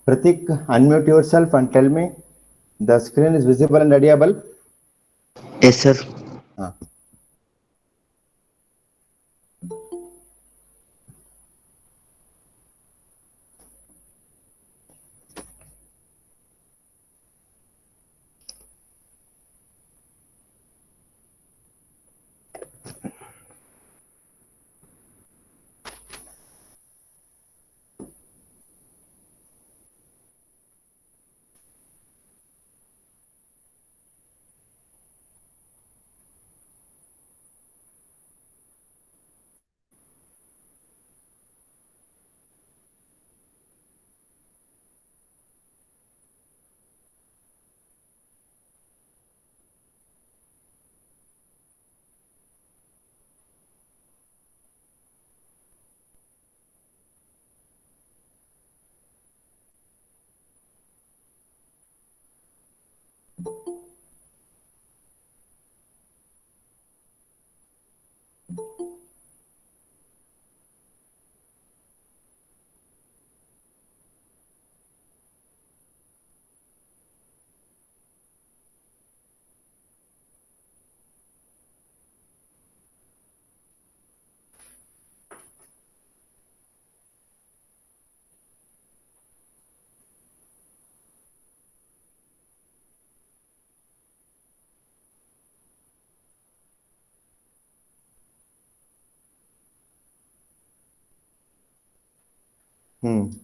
Pratik, unmute yourself and tell me the screen is visible and audible. Yes, sir. Ah.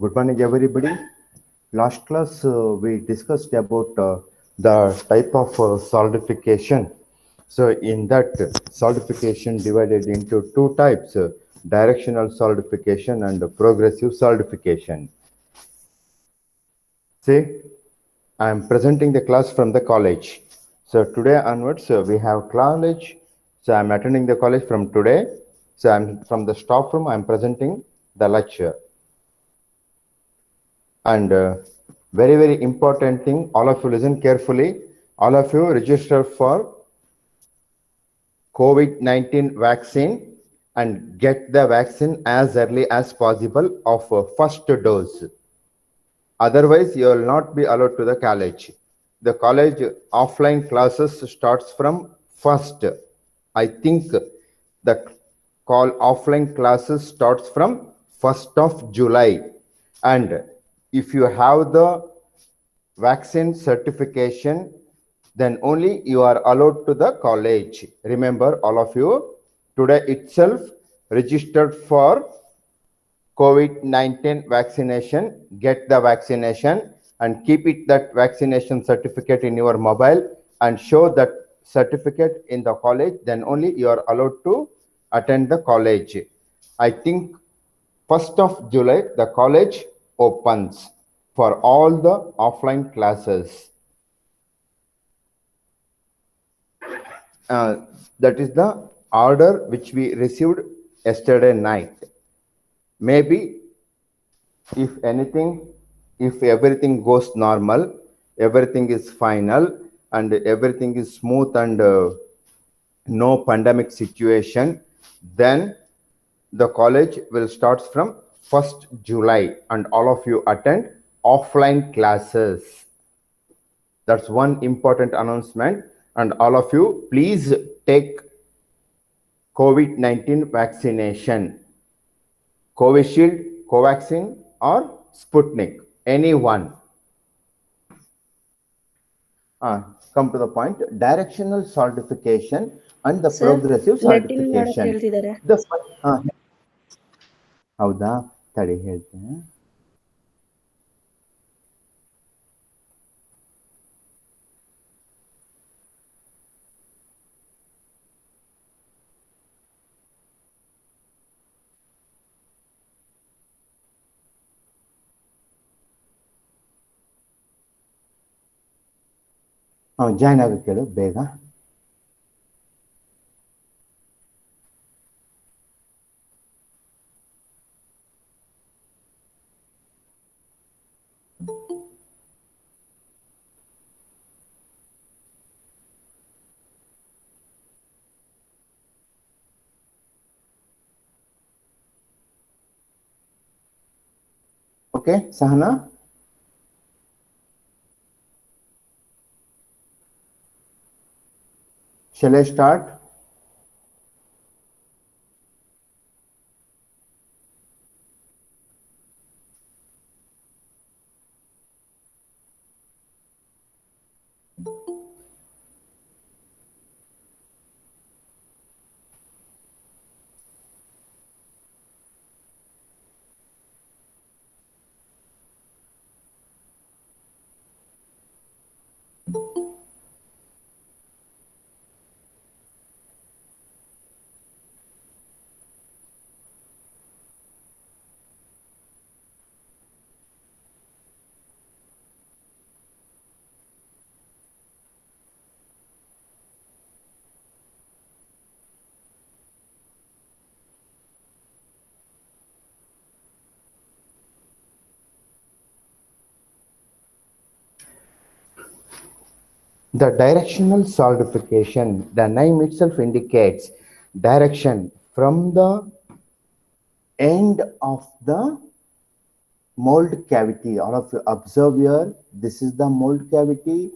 Good morning, everybody. Last class, we discussed about the type of solidification. So, in that solidification divided into two types, directional solidification and progressive solidification. See, I am presenting the class from the college. So, today onwards, we have college. So, I am attending the college from today. So, I am from the staff room, I am presenting the lecture. And very important thing, all of you listen carefully. All of you register for COVID-19 vaccine and get the vaccine as early as possible of first dose. Otherwise, you will not be allowed to the college. The college offline classes starts from first. I think the offline classes starts from 1st of July. And if you have the vaccine certification, then only you are allowed to the college. Remember, all of you, today itself registered for COVID-19 vaccination, get the vaccination and keep it that vaccination certificate in your mobile and show that certificate in the college, then only you are allowed to attend the college. I think 1st of July, the college opens for all the offline classes. That is the order which we received yesterday night. Maybe if anything, if everything goes normal, everything is final and everything is smooth and no pandemic situation, then the college will start from 1st July and all of you attend offline classes. That's one important announcement. And all of you, please take COVID-19 vaccination. Covishield, Covaxin, or Sputnik, any one. Come to the point. Directional solidification and the progressive solidification. ಹೌದಾ ತಡಿ ಹೇಳ್ತೇನೆ. Join ಆಗಕ್ಕೆ ಹೇಳು ಬೇಗ. Okay, Sahana? Shall I start? The directional solidification, the name itself indicates direction from the end of the mold cavity. All of you observe here, this is the mold cavity,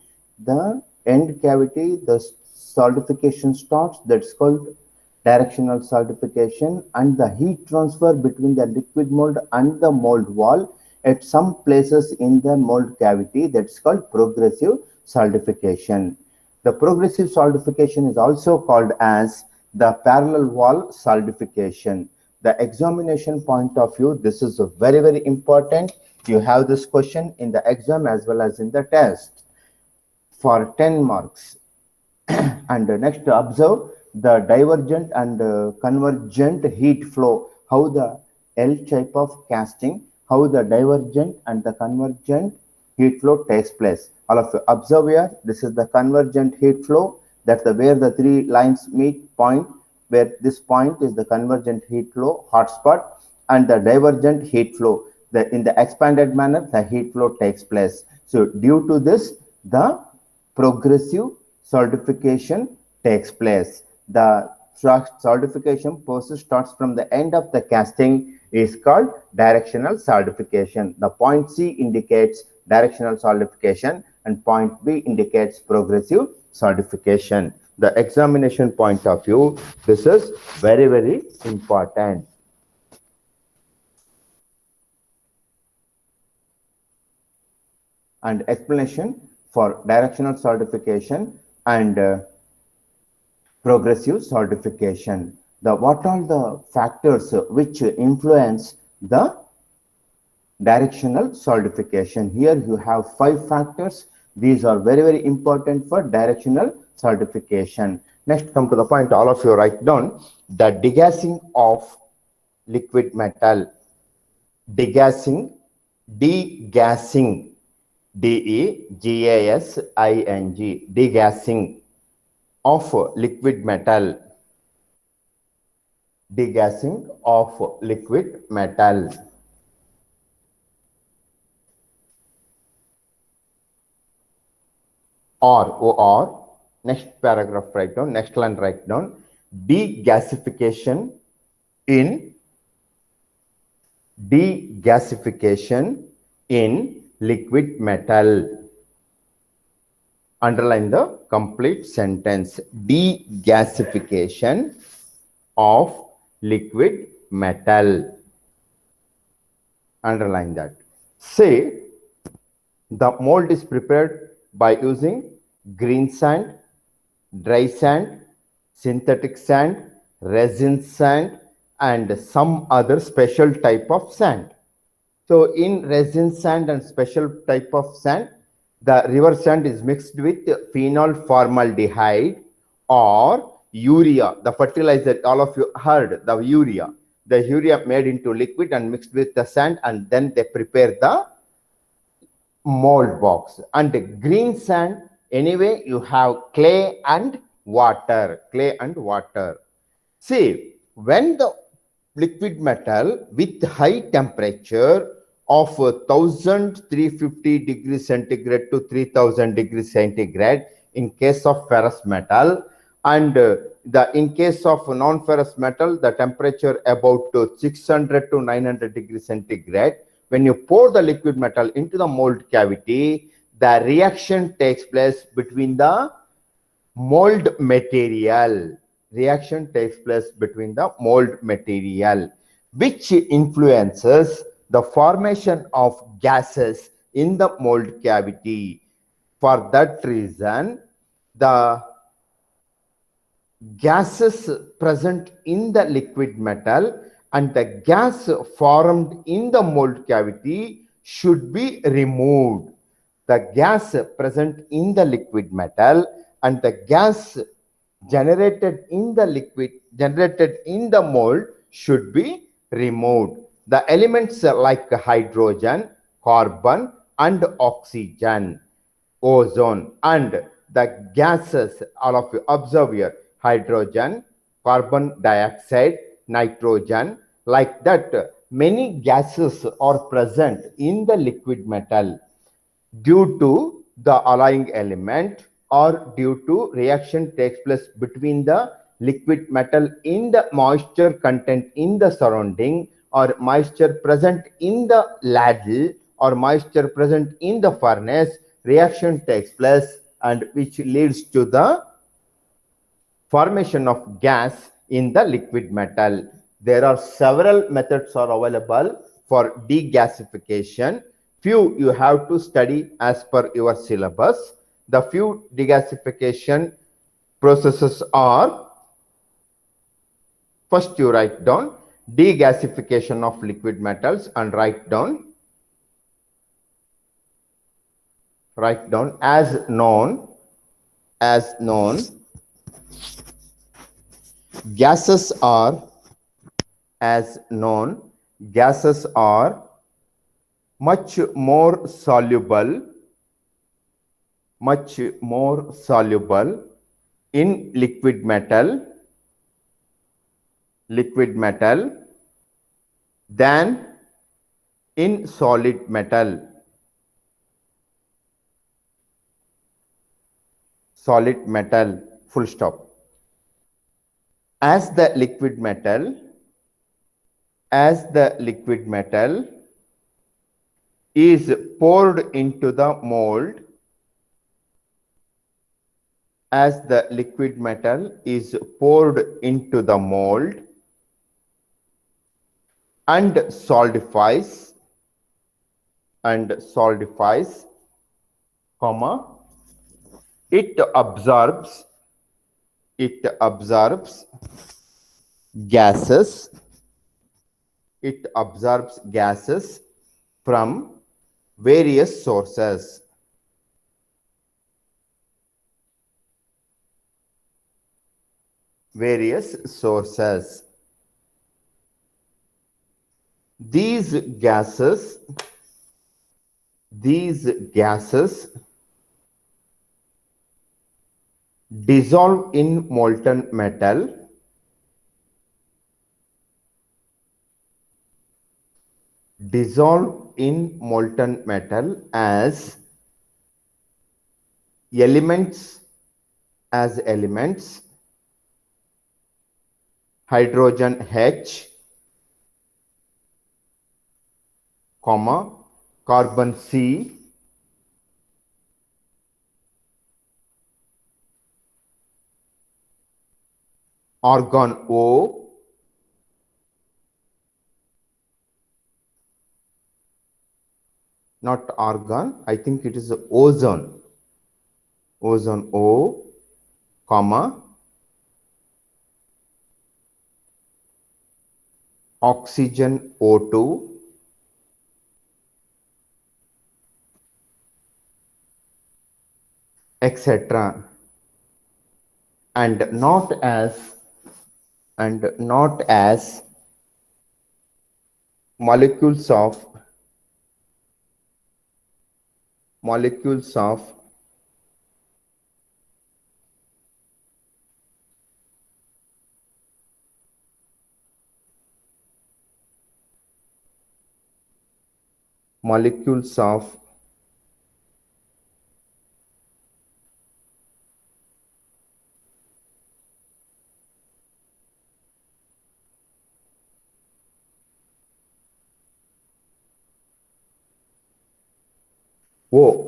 the end cavity, the solidification starts, that's called directional solidification, and the heat transfer between the liquid mold and the mold wall at some places in the mold cavity, that's called progressive solidification. The progressive solidification is also called as the parallel wall solidification. The examination point of view, this is very, very important. You have this question in the exam as well as in the test for 10 marks. And next, observe the divergent and convergent heat flow, how the L type of casting, how the divergent and the convergent heat flow takes place. All of you observe here, this is the convergent heat flow, that's where the three lines meet point, where this point is the convergent heat flow hotspot, and the divergent heat flow, in the expanded manner the heat flow takes place. So due to this, the progressive solidification takes place. The solidification process starts from the end of the casting is called directional solidification. The point C indicates directional solidification and point B indicates progressive solidification. The examination point of view, this is very, very important. And explanation for directional solidification and progressive solidification. What are the factors which influence the directional solidification? Here you have 5 factors. These are very, very important for directional solidification. Next, come to the point, all of you write down the degassing of liquid metal. Degassing, degassing, D-E-G-A-S-I-N-G, degassing of liquid metal. Degassing of liquid metal. Or, next paragraph write down, next line write down, degasification in liquid metal. Underline the complete sentence. Degasification of liquid metal. Underline that. Say the mold is prepared by using green sand, dry sand, synthetic sand, resin sand, and some other special type of sand. So in resin sand and special type of sand, the river sand is mixed with phenol formaldehyde or urea, the fertilizer. All of you heard the urea made into liquid and mixed with the sand, and then they prepare the mold box. And the green sand, anyway, you have clay and water. See, when the liquid metal with high temperature of 1350 degrees centigrade to 3000 degrees centigrade in case of ferrous metal, and in case of non-ferrous metal, the temperature about 600 to 900 degrees centigrade. When you pour the liquid metal into the mold cavity, the reaction takes place between the mold material. Reaction takes place between the mold material, which influences the formation of gases in the mold cavity. For that reason, the gases present in the liquid metal and the gas formed in the mold cavity should be removed. The gas present in the liquid metal and the gas generated in the mold should be removed. The elements like hydrogen, carbon and oxygen, ozone, and the gases, all of you observe here, hydrogen, carbon dioxide, nitrogen, like that many gases are present in the liquid metal due to the alloying element or due to reaction takes place between the liquid metal in the moisture content in the surrounding or moisture present in the ladle or moisture present in the furnace. Reaction takes place and which leads to the formation of gas in the liquid metal. There are several methods are available for degasification. Few you have to study as per your syllabus. The few degasification processes are: first you write down degasification of liquid metals and write down as known gases are much more soluble in liquid metal than in solid metal. Full stop. As the liquid metal is poured into the mold, and solidifies, comma, it absorbs gases from various sources. These gases dissolve in molten metal as elements hydrogen H, carbon C, argon O, not argon, I think it is ozone O, oxygen O2, etc. and not as molecules of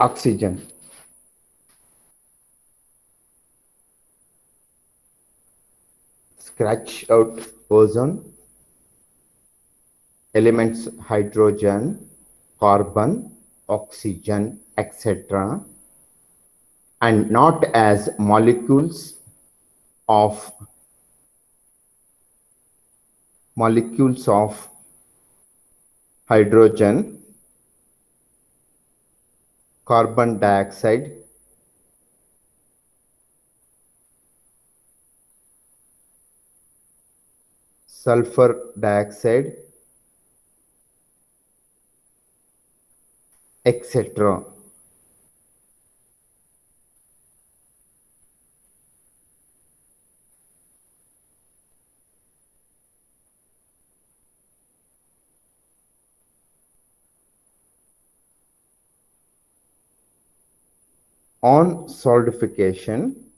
oxygen. scratch out ozone, elements hydrogen, carbon, oxygen, etc., and not as molecules of hydrogen, carbon dioxide, sulfur dioxide, etc. On solidification,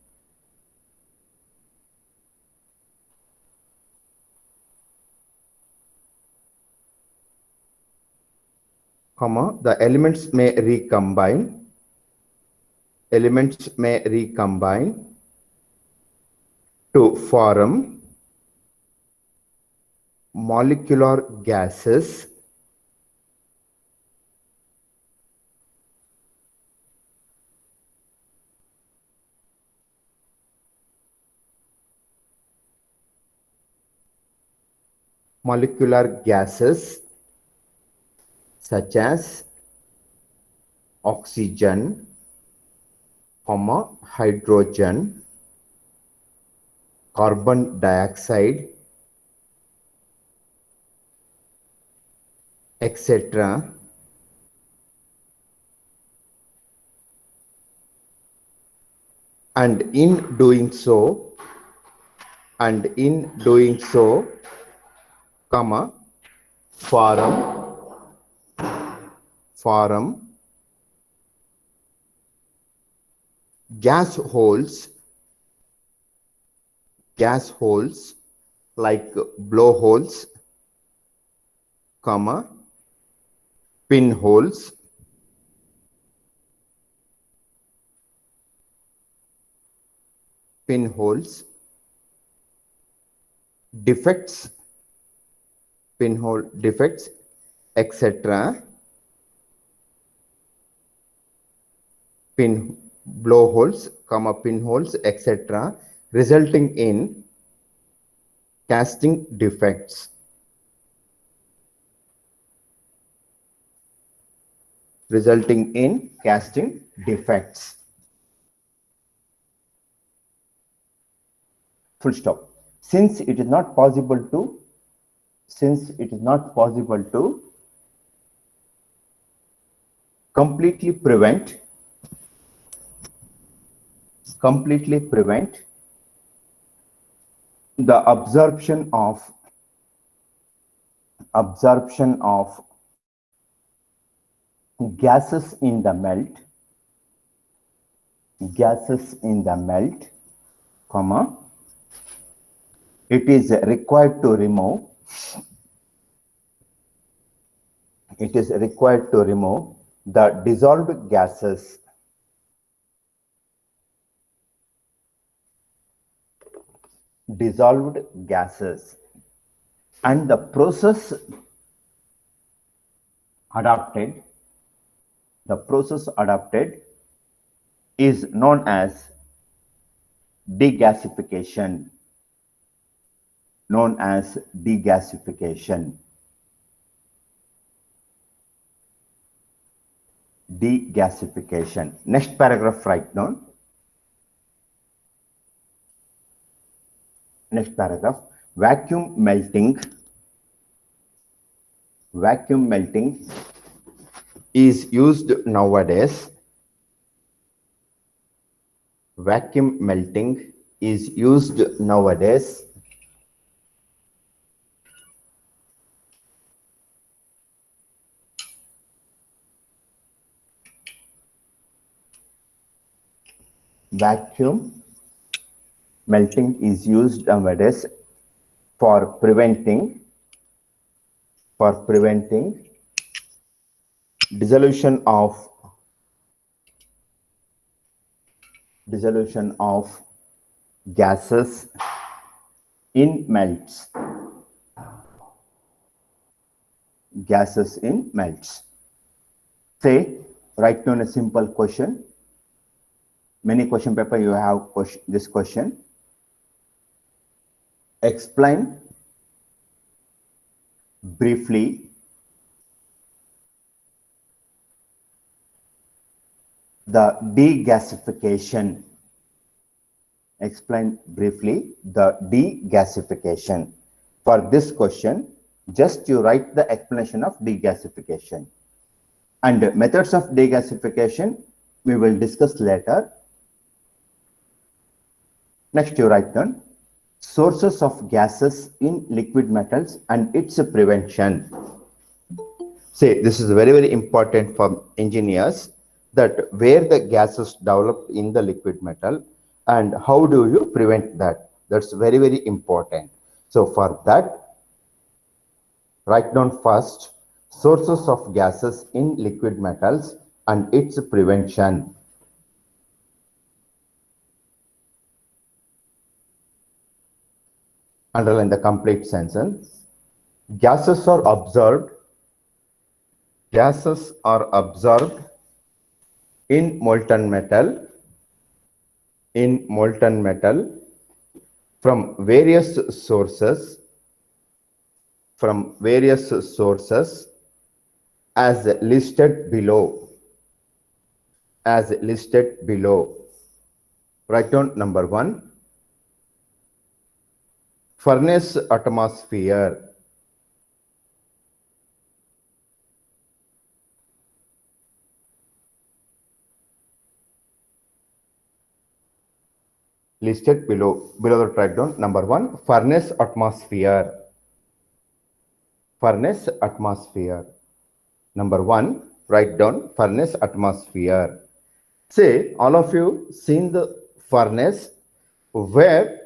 the elements may recombine. To form molecular gases such as oxygen, hydrogen, carbon dioxide, etc. And in doing so, form gas holes like blowholes, pinholes, defects, pinhole defects, etc. Blowholes, pinholes, etc., resulting in casting defects. Full stop. Since it is not possible to completely prevent the absorption of gases in the melt, it is required to remove the dissolved gases and the process adopted is known as degasification. Next paragraph, write down. Next paragraph, vacuum melting is used nowadays. Vacuum melting is used nowadays for preventing dissolution of gases in melts. Gases in melts. Say, write down a simple question. Many question paper you have this question. Explain briefly the degasification. Explain briefly the degasification. For this question, just you write the explanation of degasification. And methods of degasification we will discuss later. Next, you write down sources of gases in liquid metals and its prevention. Say, this is very, very important for engineers, that where the gases developed in the liquid metal and how do you prevent that. That's very, very important. So for that, write down first sources of gases in liquid metals and its prevention. Underline the complete sentence. Gases are observed in molten metal from various sources as listed below. Write down number 1, furnace atmosphere. Listed below the write down number 1, furnace atmosphere. Number 1, write down furnace atmosphere. Say, all of you seen the furnace, where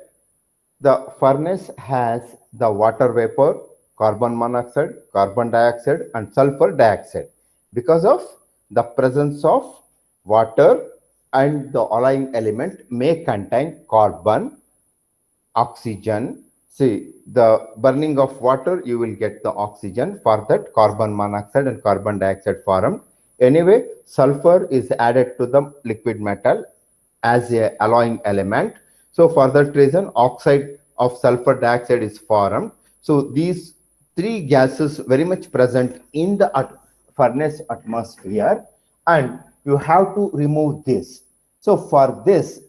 the furnace has the water vapor, carbon monoxide, carbon dioxide and sulfur dioxide. Because of the presence of water and the alloying element may contain carbon, oxygen. See, the burning of water, you will get the oxygen. For that, carbon monoxide and carbon dioxide formed. Anyway, sulfur is added to the liquid metal as a alloying element. So for that reason, oxide of sulfur dioxide is formed. So these 3 gases very much present in the furnace atmosphere, and you have to remove this. So for this,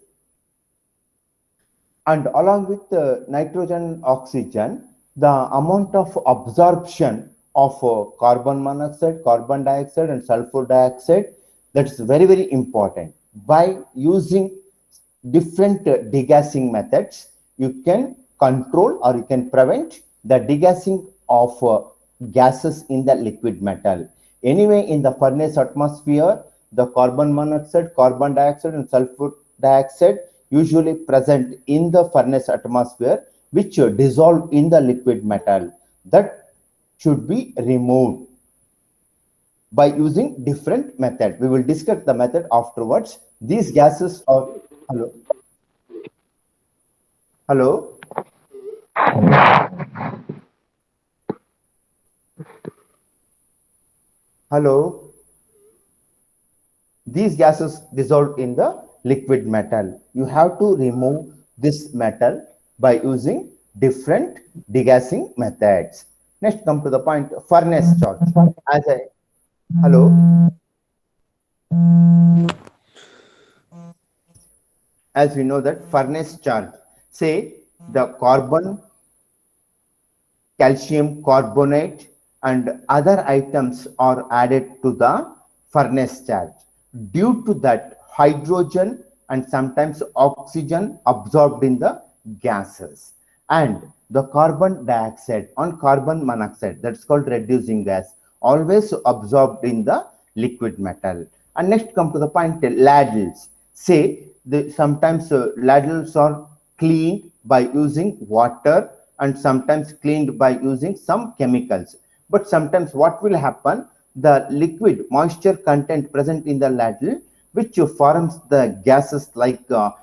and along with nitrogen, oxygen, the amount of absorption of carbon monoxide, carbon dioxide and sulfur dioxide, that's very, very important. By using different degassing methods, you can control or you can prevent the degassing of gases in the liquid metal. Anyway, in the furnace atmosphere, the carbon monoxide, carbon dioxide and sulfur dioxide usually present in the furnace atmosphere, which dissolve in the liquid metal. That should be removed by using different method. We will discuss the method afterwards. These gases are, hello. These gases dissolve in the liquid metal. You have to remove this metal by using different degassing methods. Next, come to the point, furnace charge. As we know that furnace charge, say the carbon, calcium carbonate and other items are added to the furnace charge. Due to that, hydrogen and sometimes oxygen absorbed in the gases, and the carbon dioxide and carbon monoxide, that's called reducing gas, always absorbed in the liquid metal. And next, come to the point, ladles. Say sometimes ladles are cleaned by using water and sometimes cleaned by using some chemicals. But sometimes what will happen, the liquid moisture content present in the ladle, which forms the gases like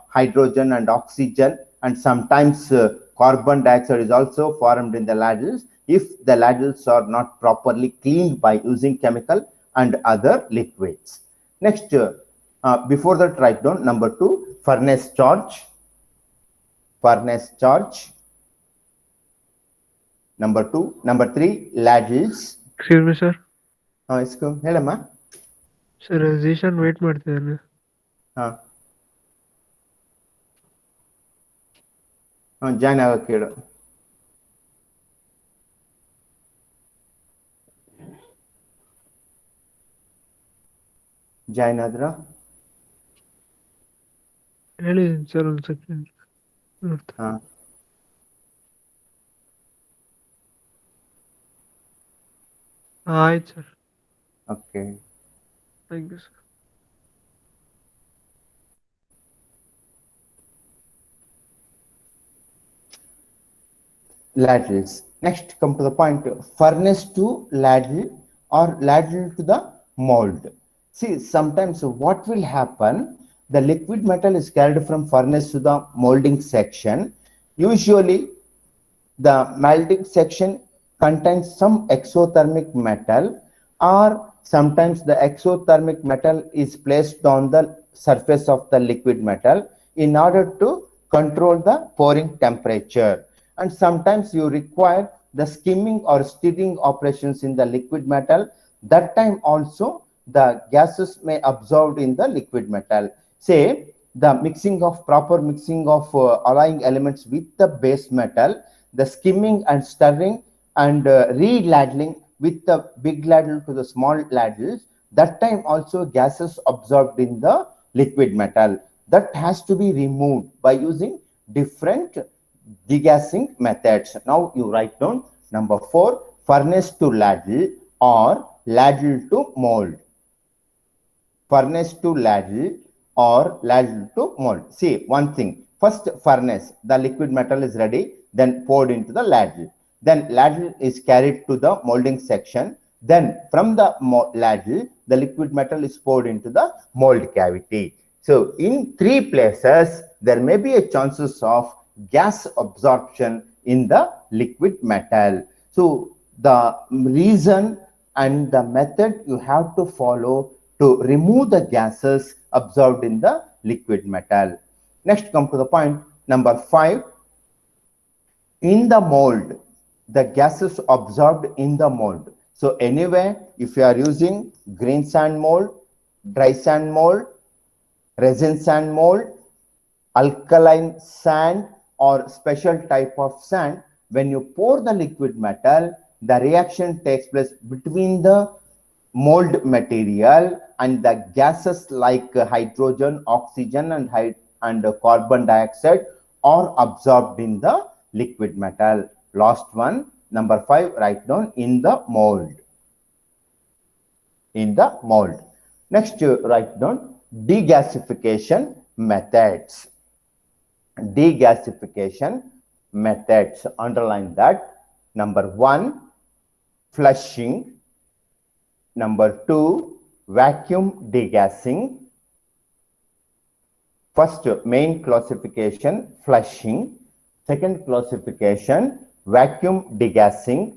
hydrogen and oxygen, and sometimes carbon dioxide is also formed in the ladles if the ladles are not properly cleaned by using chemical and other liquids. Next, before that, write down number 2, furnace charge. Furnace charge. Number 2. Number 3, ladles. Excuse me, sir. ಹೇಳಮ್ಮ. Sir, Zishan wait ಮಾಡ್ತಿದ್ದಾನೆ. Join ಆಗಕ್ಕೆ ಹೇಳು. Join ಆದ್ರ ಹೇಳಿದ್ದೀನಿ sir, ಒಂದು second. ಆಯ್ತು sir. Okay, thank you sir. ladles. Next, come to the point, furnace to ladle or ladle to the mold. See, sometimes what will happen, the liquid metal is carried from furnace to the molding section. Usually the molding section contains some exothermic metal, or sometimes the exothermic metal is placed on the surface of the liquid metal in order to control the pouring temperature. And sometimes you require the skimming or stirring operations in the liquid metal. That time also the gases may absorb in the liquid metal. Say the proper mixing of alloying elements with the base metal, the skimming and stirring and re-ladling with the big ladle to the small ladles, that time also gases absorbed in the liquid metal. That has to be removed by using different degassing methods. Now you write down number 4, furnace to ladle or ladle to mold. Furnace to ladle or ladle to mold. See, one thing, first furnace, the liquid metal is ready, then poured into the ladle. Then ladle is carried to the molding section. Then from the ladle, the liquid metal is poured into the mold cavity. So in 3 places, there may be a chances of gas absorption in the liquid metal. So the reason and the method you have to follow to remove the gases absorbed in the liquid metal. Next, come to the point number 5. In the mold, the gases absorbed in the mold. So anyway, if you are using green sand mold, dry sand mold, resin sand mold, alkaline sand or special type of sand, when you pour the liquid metal, the reaction takes place between the mold material and the gases like hydrogen, oxygen and carbon dioxide are absorbed in the liquid metal. Last one, number 5, write down in the mold. In the mold. Next, write down degasification methods. Degasification methods, underline that. Number 1, flushing. Number 2, vacuum degassing. First, main classification, flushing. Second classification, vacuum degassing.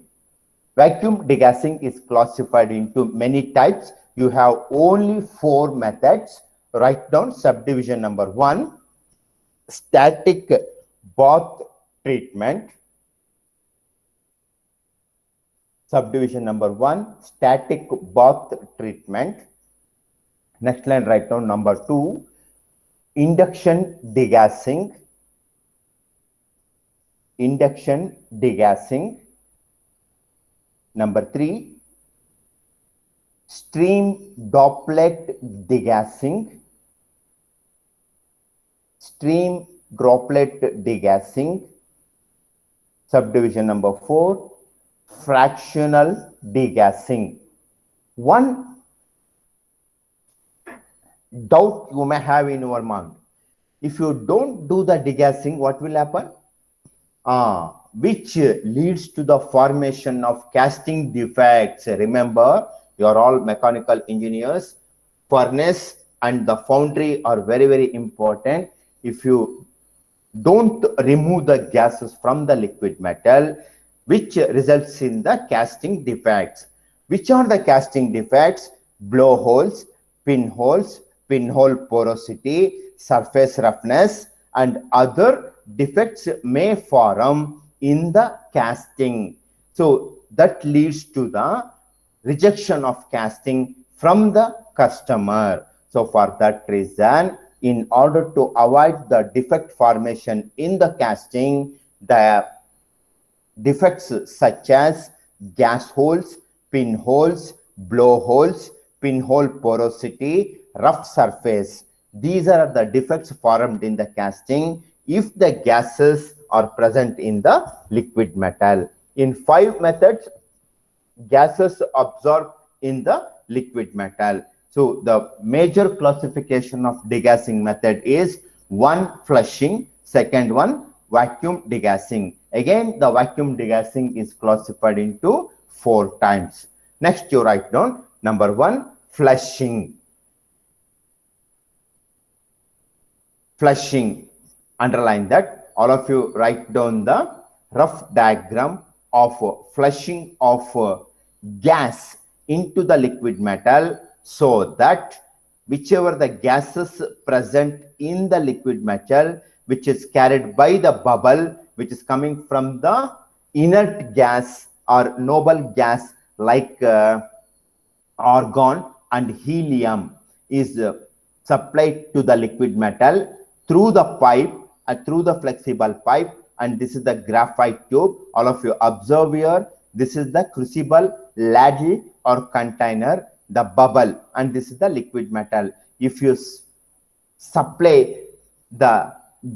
Vacuum degassing is classified into many types. You have only 4 methods. Write down subdivision number 1, static bath treatment. Subdivision number 1, static bath treatment. Next line, write down number 2, induction degassing. Induction degassing. Number 3, stream droplet degassing. Stream droplet degassing. Subdivision number 4, fractional degassing. One doubt you may have in your mind, if you don't do the degassing, what will happen? Which leads to the formation of casting defects. Remember, you are all mechanical engineers. Furnace and the foundry are very, very important. If you don't remove the gases from the liquid metal, which results in the casting defects. Which are the casting defects? Blowholes, pinhole porosity, surface roughness, and other defects may form in the casting. So that leads to the rejection of casting from the customer. So for that reason, in order to avoid the defect formation in the casting, the defects such as gas holes, pinholes, blowholes, pinhole porosity, rough surface. These are the defects formed in the casting if the gases are present in the liquid metal. In 5 methods, gases absorbed in the liquid metal. So the major classification of degassing method is one, flushing, second one, vacuum degassing. Again, the vacuum degassing is classified into 4 types. Next, you write down number 1, flushing. Flushing, underline that. All of you write down the rough diagram of flushing of gas into the liquid metal, so that whichever the gases present in the liquid metal, which is carried by the bubble, which is coming from the inert gas or noble gas like argon and helium, is supplied to the liquid metal through the pipe, through the flexible pipe, and this is the graphite tube. All of you observe here, this is the crucible, ladle or container, the bubble, and this is the liquid metal. If you supply the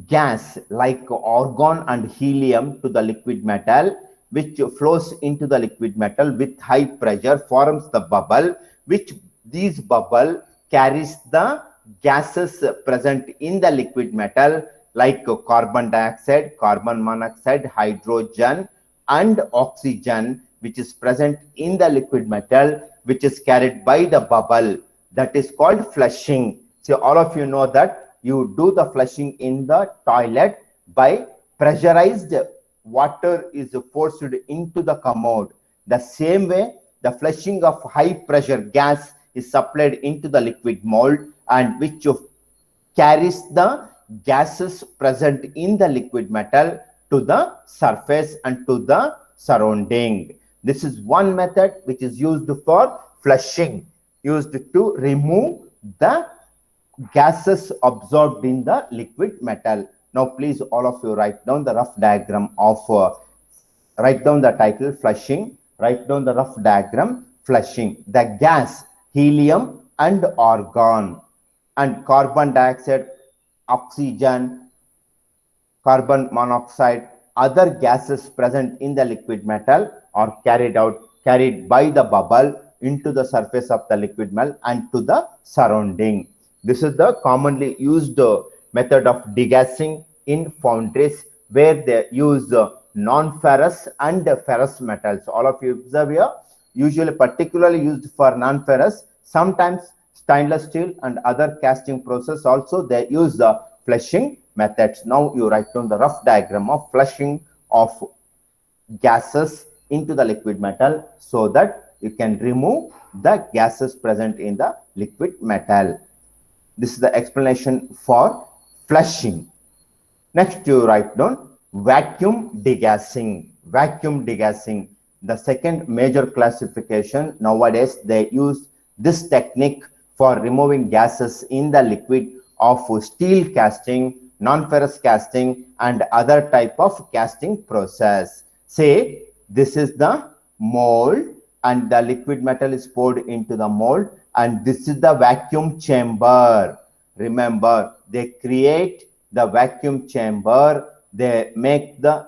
gas like argon and helium to the liquid metal, which flows into the liquid metal with high pressure, forms the bubble, which this bubble carries the gases present in the liquid metal like carbon dioxide, carbon monoxide, hydrogen and oxygen, which is present in the liquid metal, which is carried by the bubble. That is called flushing. So all of you know that you do the flushing in the toilet by pressurized water is forced into the commode. The same way, the flushing of high pressure gas is supplied into the liquid mold, and which carries the gases present in the liquid metal to the surface and to the surrounding. This is one method which is used for flushing, used to remove the gases absorbed in the liquid metal. Now please all of you write down the rough diagram of write down the title flushing, write down the rough diagram flushing. The gas helium and argon and carbon dioxide, oxygen, carbon monoxide, other gases present in the liquid metal are carried by the bubble into the surface of the liquid metal and to the surrounding. This is the commonly used method of degassing in foundries, where they use non-ferrous and ferrous metals. All of you observe here, usually particularly used for non-ferrous, sometimes stainless steel and other casting process also they use the flushing methods. Now you write down the rough diagram of flushing of gases into the liquid metal, so that you can remove the gases present in the liquid metal. This is the explanation for flushing. Next, you write down vacuum degassing. Vacuum degassing, the second major classification. Nowadays, they use this technique for removing gases in the liquid of steel casting, non-ferrous casting, and other type of casting process. Say, this is the mold, and the liquid metal is poured into the mold, and this is the vacuum chamber. Remember, they create the vacuum chamber, they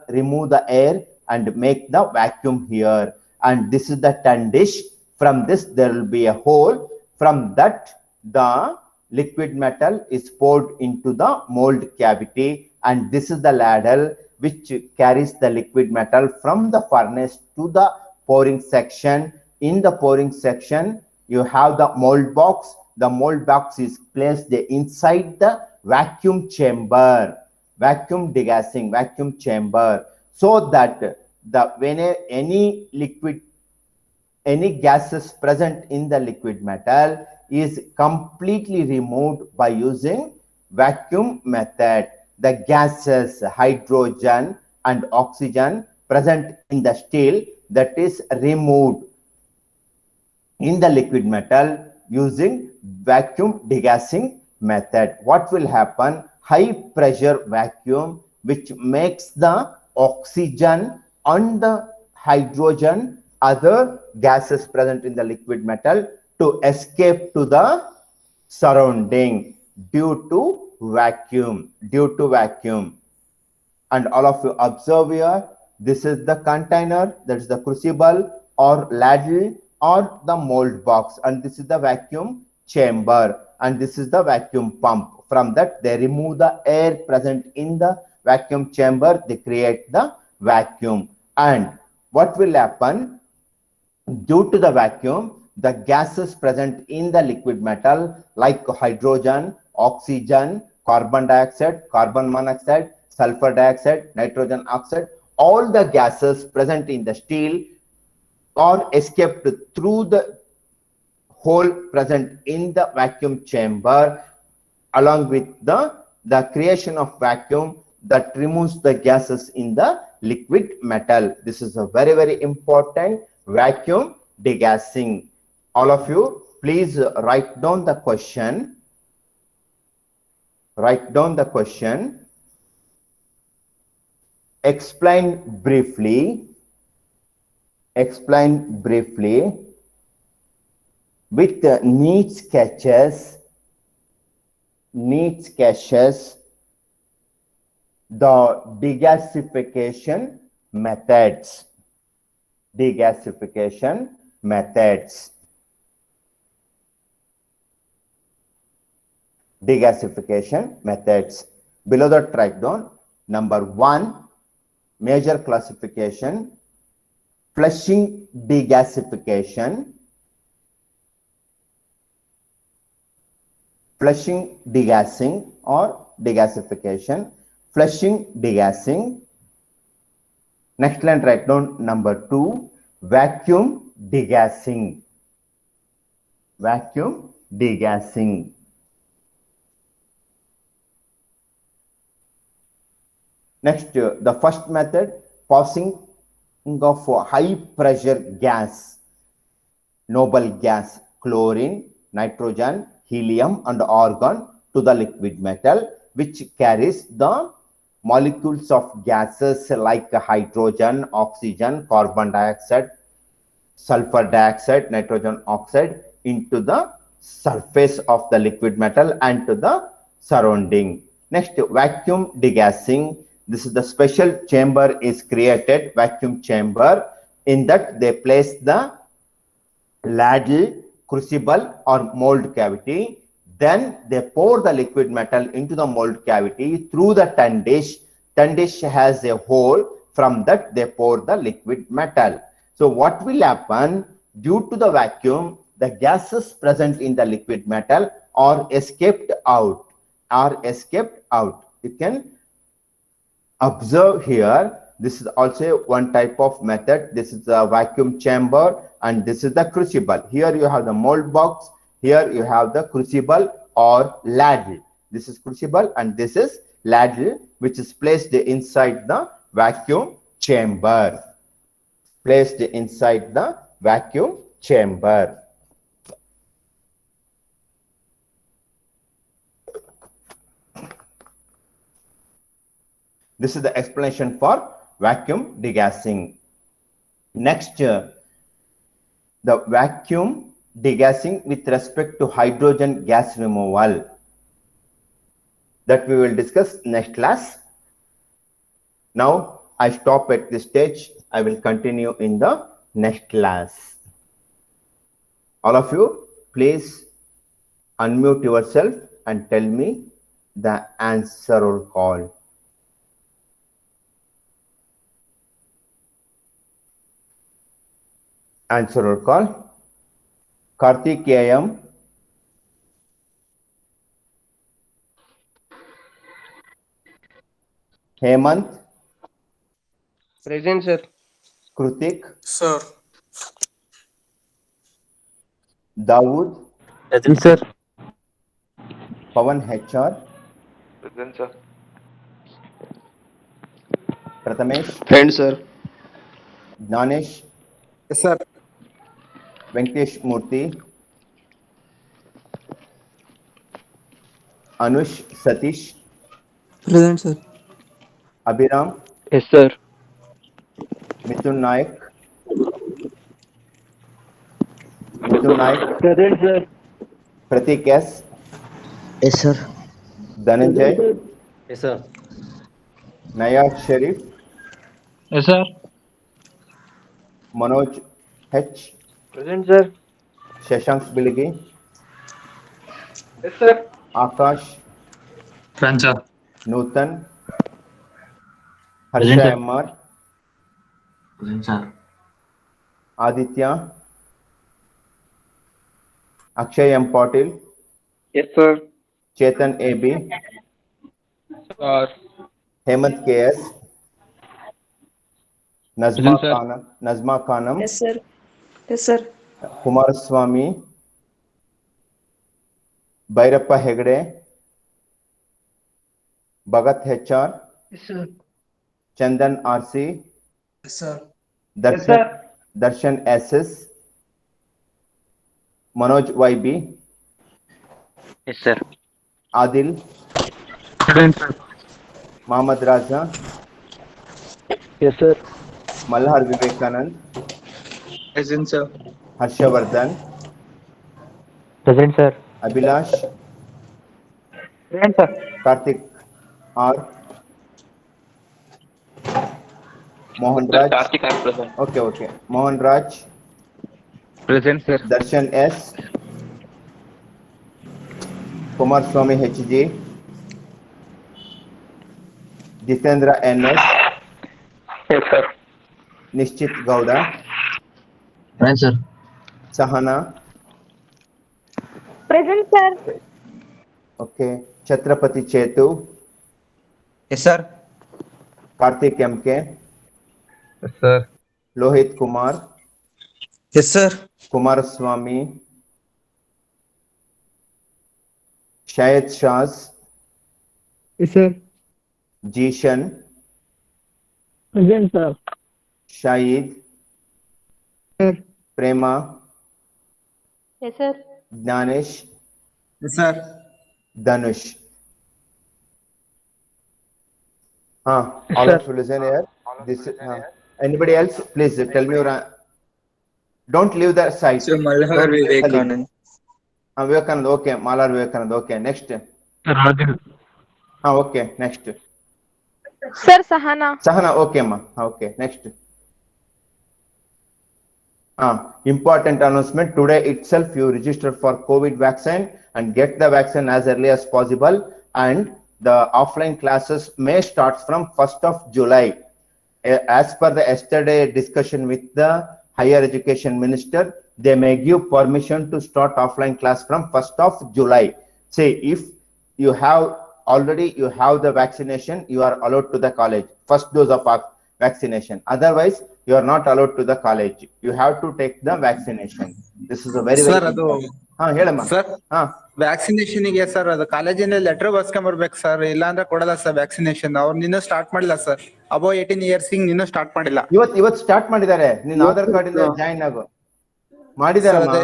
remove the air and make the vacuum here, and this is the tin dish. From this there will be a hole, from that the liquid metal is poured into the mold cavity, and this is the ladle which carries the liquid metal from the furnace to the pouring section. In the pouring section, you have the mold box. The mold box is placed inside the vacuum chamber. vacuum degassing, vacuum chamber, so that when any liquid, any gases present in the liquid metal is completely removed by using vacuum method. The gases, hydrogen and oxygen present in the steel, that is removed in the liquid metal using vacuum degassing method. What will happen? High pressure vacuum, which makes the oxygen and the hydrogen, other gases present in the liquid metal, to escape to the surrounding due to vacuum, And all of you observe here, this is the container, that is the crucible or ladle or the mold box, and this is the vacuum chamber, and this is the vacuum pump. From that they remove the air present in the vacuum chamber, they create the vacuum. And what will happen? Due to the vacuum, the gases present in the liquid metal like hydrogen, oxygen, carbon dioxide, carbon monoxide, sulfur dioxide, nitrogen oxide, all the gases present in the steel are escaped through the hole present in the vacuum chamber, along with the creation of vacuum that removes the gases in the liquid metal. This is a very, very important, vacuum degassing. All of you, please write down the question. Write down the question. Explain briefly. Explain briefly with neat sketches. Neat sketches the degasification methods. Degasification methods. Degasification methods. Below that, write down number 1, major classification, flushing degasification, flushing degassing or degasification, flushing degassing. Next line, write down number 2, vacuum degassing. Vacuum degassing. Next, the first method, passing of high pressure gas, noble gas, chlorine, nitrogen, helium and argon to the liquid metal, which carries the molecules of gases like hydrogen, oxygen, carbon dioxide, sulfur dioxide, nitrogen oxide into the surface of the liquid metal and to the surrounding. Next, vacuum degassing. This is the special chamber is created, vacuum chamber. In that they place the ladle, crucible or mold cavity. Then they pour the liquid metal into the mold cavity through the tin dish. Tin dish has a hole. From that they pour the liquid metal. So what will happen? Due to the vacuum, the gases present in the liquid metal are escaped out. You can observe here. This is also one type of method. This is the vacuum chamber and this is the crucible. Here you have the mold box. Here you have the crucible or ladle. This is crucible and this is ladle, which is placed inside the vacuum chamber. Placed inside the vacuum chamber. This is the explanation for vacuum degassing. Next, the vacuum degassing with respect to hydrogen gas removal, that we will discuss next class. Now I stop at this stage. I will continue in the next class. All of you, please unmute yourself and tell me the answer or call. Answer or call. Karthik AM. Hemanth, Present, sir. Krithik, Sir. Dawood, Present, sir. Pavan HR, Present, sir. Prathamesh, Friend, sir. Gnanesh, Yes, sir. Venkatesh Murthy, Anush Satish, Present, sir. Abhiram, Yes, sir. Mithun Nayak, Mithun Nayak, Present, sir. Prateek S, Yes, sir. Dhananjay, Yes, sir. Nayaz Sharif, Yes, sir. Manoj H, Present, sir. Shashank Biligi, Yes, sir. Akash, Present, sir. Nutan, Harsha Present, sir. MR, Present, sir. Aditya, Akshay M Patil, Yes, sir. Chetan AB, Sir. Hemanth KS, Najma Khanum, Yes, sir. Yes, sir. Kumaraswamy, Bhairappa Hegde, Bhagat HR, Yes, sir. Chandan RC, Yes, sir. Darshan SS, Manoj YB, Yes, sir. Adil, Present, sir. Mohammed Raja, Yes, sir. Malhar Vivekanand, Present, sir. Harshavardhan, Present, sir. Abhilash, Present, sir. Karthik R, Mohan Raj, present. Okay Mohan Raj, Present, sir. Darshan S, Kumaraswamy HG, Jitendra NS, Yes, sir. Nischith Gowda, Present, sir. Sahana, Present, sir. Okay Chhatrapati Chetu, Yes, sir. Karthik MK, Yes, sir. Lohith Kumar, Yes, sir. Kumaraswamy, Shayad Shaz, Yes, sir. Zeeshan, Present, sir. Shahid, Sir. Prema, Yes, sir. Gnanesh, Yes, sir. Dhanush. All of you listen here. Anybody else? Please tell me your. Don't leave the site. Sir, Malhar Don't leave the link. Vivekanand. Vivekanand. Okay, Malar Vivekanand. Okay, next. Radhil. Okay, next. Sir, Sahana. Sahana. Okay, ma. Okay, next. Important announcement. Today itself, you register for COVID vaccine and get the vaccine as early as possible. And the offline classes may start from 1st of July. As per the yesterday discussion with the higher education minister, they may give permission to start offline class from 1st of July. Say if you have the vaccination, you are allowed to the college, first dose of vaccination. Otherwise, you are not allowed to the college. You have to take the vaccination. This is a very Sir, very ಅದು ಹೇಳಮ್ಮ. Sir vaccination ಗೆ sir ಅದು ಕಾಲೇಜಿಂದ letter ಬರ್ಸ್ಕೊಂಡ್ ಬರ್ಬೇಕು sir, ಇಲ್ಲ ಅಂದ್ರೆ ಕೊಡಲ್ಲ sir vaccination. ಅವ್ರು ನಿನ್ನೂ ಸ್ಟಾರ್ಟ್ ಮಾಡಿಲ್ಲ ಸರ್, ಅಬೋ 18 years ನಿನ್ನೂ ಸ್ಟಾರ್ಟ್ ಮಾಡಿಲ್ಲ. ಇವತ್ತು ಸ್ಟಾರ್ಟ್ ಮಾಡಿದ್ದಾರೆ. ನಿನ್ನ ಆಧಾರ್ ಕಾರ್ಡ್ ಇಂದ ಜಾಯಿನ್ ಆಗು ಮಾಡಿದಾರಮ್ಮ.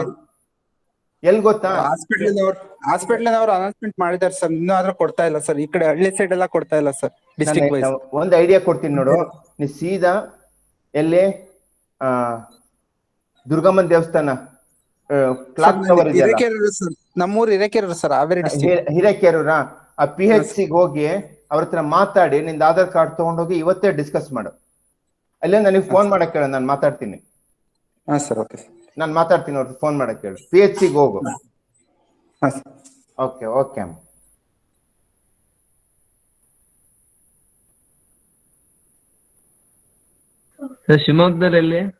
ಎಲ್ಲಿ ಗೊತ್ತಾ, ಹಾಸ್ಪಿಟಲ್ ಅನೌನ್ಸ್ಮೆಂಟ್ ಮಾಡಿದಾರೆ ಸರ್, ಇನ್ನೂ ಆದ್ರೂ ಕೊಡ್ತಾ ಇಲ್ಲ ಸರ್. ಈ ಕಡೆ ಹಳ್ಳಿ ಸೈಡ್ ಎಲ್ಲ ಕೊಡ್ತಾ ಇಲ್ಲ ಸರ್, ಡಿಸ್ಟ್ರಿಕ್ಟ್ ವೈಸ್. ಒಂದು ಐಡಿಯಾ ಕೊಡ್ತೀನಿ ನೋಡು. ನೀ ಸೀದಾ ಎಲ್ಲಿ ದುರ್ಗಮ್ಮನ ದೇವಸ್ಥಾನ ಕ್ಲಾಕ್ ಟವರ್ ಇದೆಯಲ್ಲ, ನಮ್ಮೂರ್ ಹಿರೇಕೆರೂರು ಸರ್, ಹಾವೇರಿ ಡಿಸ್ಟ್ರಿಕ್ಟ್. ಹಿರೇಕೆರೂರ ಆ PHC ಹೋಗಿ ಅವ್ರ ಹತ್ರ ಮಾತಾಡಿ ನಿಂದ ಆಧಾರ್ ಕಾರ್ಡ್ ತಗೊಂಡೋಗಿ ಇವತ್ತೇ ಡಿಸ್ಕಸ್ ಮಾಡು. ಅಲ್ಲೇ ನನಗೆ ಫೋನ್ ಮಾಡಕ್ ಹೇಳು, ನಾನು ಮಾತಾಡ್ತೀನಿ. ಹಾ ಸರ್, ಓಕೆ ಸರ್. ನಾನು ಮಾತಾಡ್ತೀನಿ, ಅವ್ರಿಗೆ ಫೋನ್ ಮಾಡಕ್ ಹೇಳು. PHC ಹೋಗು. ಹಾ ಸರ್. ಓಕೆ ಓಕೆ ಅಮ್ಮ. ಶಿವಮೊಗ್ಗದಲ್ಲಿ